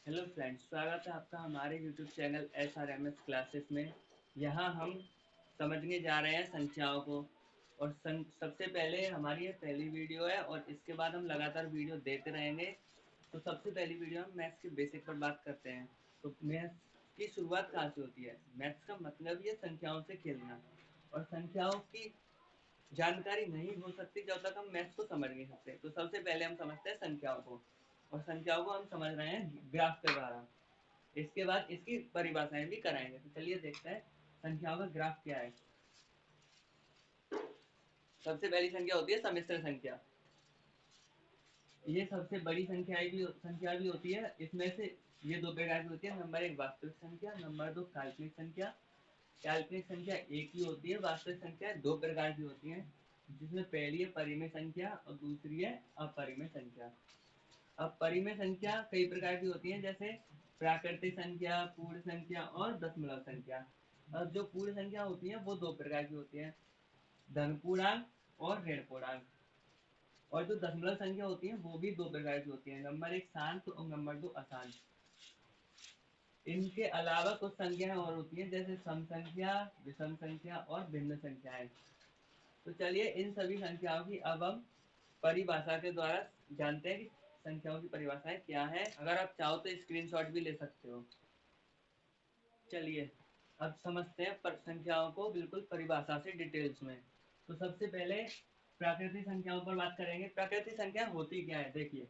Hello friends, स्वागत है आपका हमारे यूट्यूब चैनल SRMS क्लासेस में। यहाँ हम समझने जा रहे हैं संख्याओं को। और सबसे पहले हमारी ये पहली वीडियो है और इसके बाद हम लगातार वीडियो देते रहेंगे। तो सबसे पहली वीडियो हम मैथ्स के बेसिक पर बात करते हैं। तो मैथ्स की शुरुआत कहाँ से होती है? मैथ्स का मतलब ये संख्याओं से खेलना। और संख्याओं की जानकारी नहीं हो सकती जब तक हम मैथ्स को समझ नहीं सकते। तो सबसे पहले हम समझते हैं संख्याओं को, और संख्याओं को हम समझ रहे हैं ग्राफ के द्वारा। इसके बाद इसकी परिभाषाएं भी कराएंगे। तो चलिए देखते हैं संख्याओं का ग्राफ क्या है। सबसे पहली संख्या होती है सम्मिश्र संख्या। ये सबसे बड़ी संख्या भी होती है। इसमें से ये दो प्रकार की होती है, नंबर एक वास्तविक संख्या, नंबर दो काल्पनिक संख्या। काल्पनिक संख्या एक ही होती है, वास्तविक संख्या दो प्रकार की होती है, जिसमें पहली है परिमेय संख्या और दूसरी है अपरिमेय संख्या। अब परिमेय संख्या कई प्रकार की होती है, जैसे प्राकृतिक संख्या, पूर्ण संख्या और दशमलव संख्या। अब जो पूर्ण संख्या होती है वो दो प्रकार की होती है, धन पूर्णांक और ऋण पूर्णांक। और जो दशमलव संख्या होती है वो भी दो प्रकार की होती है, नंबर एक शांत और नंबर दो अशांत। इनके अलावा कुछ संख्याएं और होती हैं, जैसे सम संख्या, विषम संख्या और भिन्न संख्याएं। तो चलिए इन सभी संख्याओं की अब हम परिभाषा के द्वारा जानते हैं कि संख्याओं की परिभाषाएं क्या है। अगर आप चाहो तो स्क्रीनशॉट भी ले सकते हो। चलिए अब समझते हैं पर संख्याओं को बिल्कुल परिभाषा से डिटेल्स में। तो सबसे पहले प्राकृतिक संख्याओं पर बात करेंगे। प्राकृतिक संख्या होती क्या है? देखिए,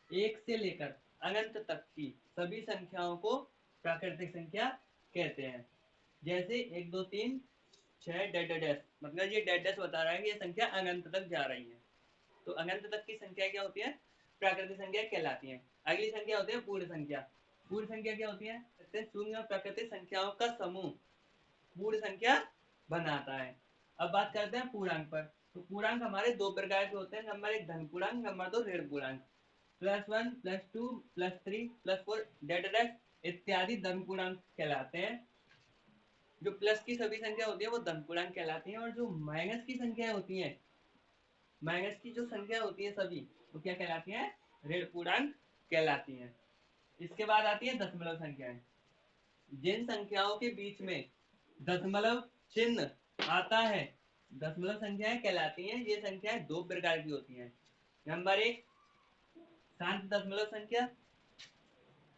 एक से लेकर अनंत तक की सभी संख्याओं को प्राकृतिक संख्या कहते हैं। जैसे 1 2 3 6 डैश डैश, मतलब ये डैश डैश बता रहा है कि ये संख्या अनंत तक जा रही है। तो अनंत तक की संख्या क्या होती है? प्राकृतिक संख्या कहलाती है। अगली संख्या होती है पूर्ण संख्या। पूर्ण संख्या क्या होती है? शून्य प्राकृतिक संख्याओं का समूह पूर्ण संख्या बनाता है। अब बात करते हैं पूर्णांक पर। तो पूर्णांक हमारे दो प्रकार के होते हैं, नंबर एक धन पूर्णांक, नंबर दो ऋण पूर्णांक। +1 +2 +3 +4 डैश डैश इत्यादि धन पूर्णांक कहलाते हैं। जो प्लस की सभी संख्या होती है वो धन पूर्णांक कहलाती है, और जो माइनस की संख्या होती है, माइनस की जो संख्या होती है सभी, वो क्या कहलाती है? ऋण पूर्णांक कहलाती है। इसके बाद आती है दशमलव संख्याएं। जिन संख्याओं के बीच में दशमलव चिन्ह आता है, दशमलव संख्याएं कहलाती हैं। ये संख्याएं दो प्रकार की होती हैं, नंबर एक शांत दशमलव संख्या,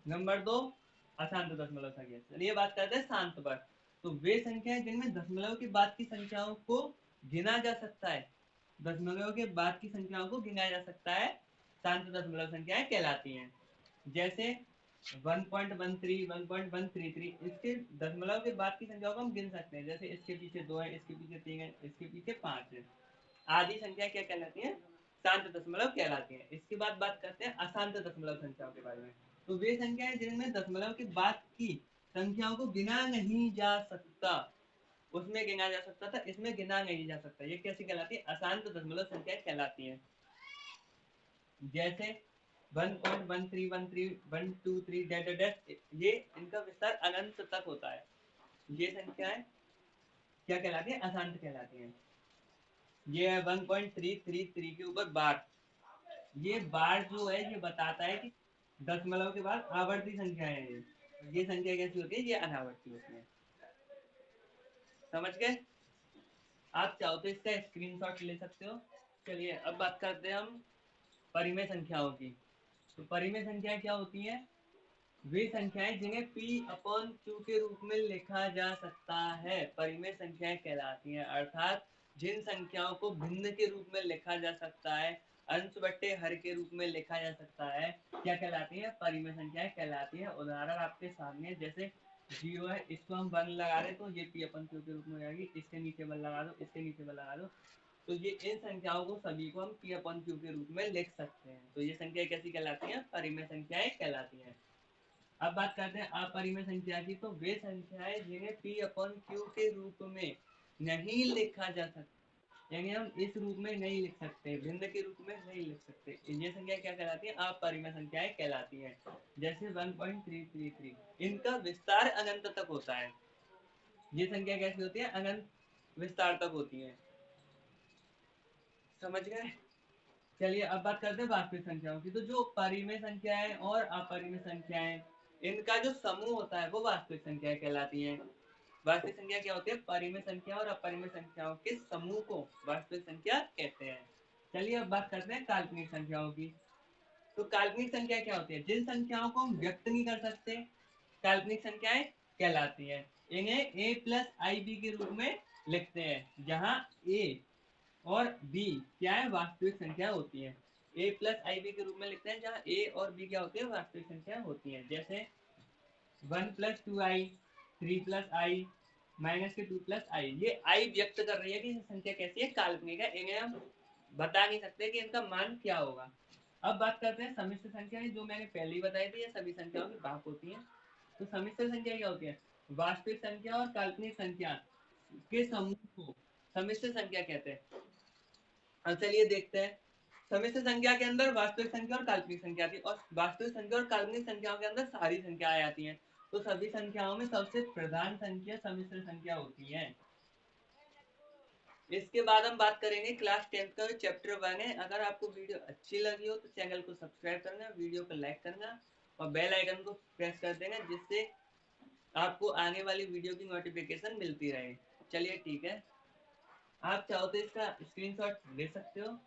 नंबर दो अशांत दशमलव संख्या। चलिए बात करते हैं शांत पर। तो वे संख्याएं जिनमें दशमलव के बाद की संख्याओं को गिना जा सकता है, दशमलव के बाद की संख्याओं को गिना जा सकता है, शांत दशमलव संख्याएं कहलाती हैं। जैसे 1.13 1.133, इसके दशमलव के बाद की संख्याओं को हम गिन सकते हैं। जैसे इसके पीछे 2 है, इसके पीछे 3 है, इसके पीछे 5 है। आधी संख्या क्या कहलाती है? शांत दशमलव कहलाती है। इसके बाद बात करते हैं अशांत दशमलव संख्याओं के बारे में। तो वे संख्याएं जिनमें दशमलव के बाद की संख्याओं को गिना नहीं जा सकता, उसमें गिना जा सकता था, इसमें गिना नहीं जा सकता, ये कैसी कहलाती है? अशांत दशमलव संख्या कहलाती है। जैसे 1.1313 डैश डैश, ये इनका विस्तार अनंत तक होता है। ये संख्याएं क्या कहलाती है? अशांत कहलाती हैं। ये है 1.333 के ऊपर बार। ये बार जो है ये बताता है कि दशमलव के बाद आवर्ती संख्या है। ये संख्या कैसी होती है? ये अनावर्ती होती है। समझ गए? आप चाहो तो इसका स्क्रीनशॉट ले सकते हो। चलिए अब बात करते हैं हम परिमेय संख्याओं की। तो परिमेय संख्याएं क्या होती हैं? वे संख्याएं जिन्हें P/Q के रूप में लिखा जा सकता है, परिमेय संख्याएं कहलाती हैं। अर्थात जिन संख्याओं को भिन्न के रूप में लिखा जा सकता है, अंश बट्टे हर के रूप में लिखा जा सकता है, क्या कहलाती है? परिमेय संख्याएं कहलाती है। उदाहरण आपके सामने, जैसे 0 है, इसको हम 1 लगा दें तो ये P/Q के रूप में हो जाएगी। इसके नीचे 1 लगा दो, इसके नीचे 1 लगा दो, तो ये इन संख्याओं को सभी को हम P/Q के रूप में लिख सकते हैं। तो ये संख्या कैसी कहलाती है? परिमेय संख्याएं कहलाती हैं। अब बात करते हैं अपरिमेय संख्या की। तो वे संख्याएं जिन्हें P/Q के रूप में नहीं लिखा जा सकता, यानी हम इस रूप में नहीं लिख सकते, भिन्न के रूप में नहीं लिख सकते, ये संख्या क्या कहलाती है? अपरिमेय संख्याएं कहलाती हैं। जैसे 1.333, इनका विस्तार अनंत तक होता है। ये संख्या कैसी होती है? अनंत विस्तार तक होती है। समझ गए? चलिए अब बात करते हैं वास्तविक संख्याओं की। तो जो परिमेय संख्याएं और अपरिमेय संख्याएं इनका जो समूह होता है वो वास्तविक संख्या कहलाती है। वास्तविक संख्या क्या होती है? परिमेय संख्या और अपरिमेय संख्याओं के समूह को वास्तविक संख्या कहते हैं। चलिए अब बात करते हैं काल्पनिक संख्याओं की। तो काल्पनिक संख्या क्या होती है? जिन संख्याओं को हम व्यक्त नहीं कर सकते काल्पनिक संख्याएं कहलाती हैं। इन्हें a प्लस आई बी के रूप में लिखते हैं, जहां a और b क्या है? वास्तविक संख्या होती है। a प्लस आई बी के रूप में लिखते हैं जहां a और b क्या होती है? वास्तविक संख्या होती है। जैसे 1 प्लस 2i, 3 प्लस आई, माइनस के 2 प्लस आई। ये आई व्यक्त कर रही है कि संख्या कैसी है? काल्पनिक है। इन्हें हम बता नहीं सकते कि इनका मान क्या होगा। अब बात करते हैं सम्मिश्र संख्याएं, जो मैंने पहले ही बताई थी, ये सभी संख्याओं की भाग होती हैं। तो सम्मिश्र संख्या क्या होती है? वास्तविक संख्या और काल्पनिक संख्या के समूह को सम्मिश्र संख्या कहते हैं। अब चलिए देखते हैं। सम्मिश्र संख्या के अंदर वास्तविक संख्या और काल्पनिक संख्या आती है, और वास्तविक संख्या और काल्पनिक संख्याओं के अंदर सारी संख्याएं आती हैं। तो सभी संख्याओं में सबसे प्रधान संख्या सम्मिश्र संख्या होती है। इसके बाद हम बात करेंगे क्लास 10th का जो चैप्टर 1 है। अगर आपको वीडियो अच्छी लगी हो तो चैनल को सब्सक्राइब करना, वीडियो को लाइक करना और बेल आइकन को प्रेस कर देना, जिससे आपको आने वाली वीडियो की नोटिफिकेशन मिलती रहे। चलिए ठीक है, आप चाहो तो इसका स्क्रीनशॉट ले सकते हो।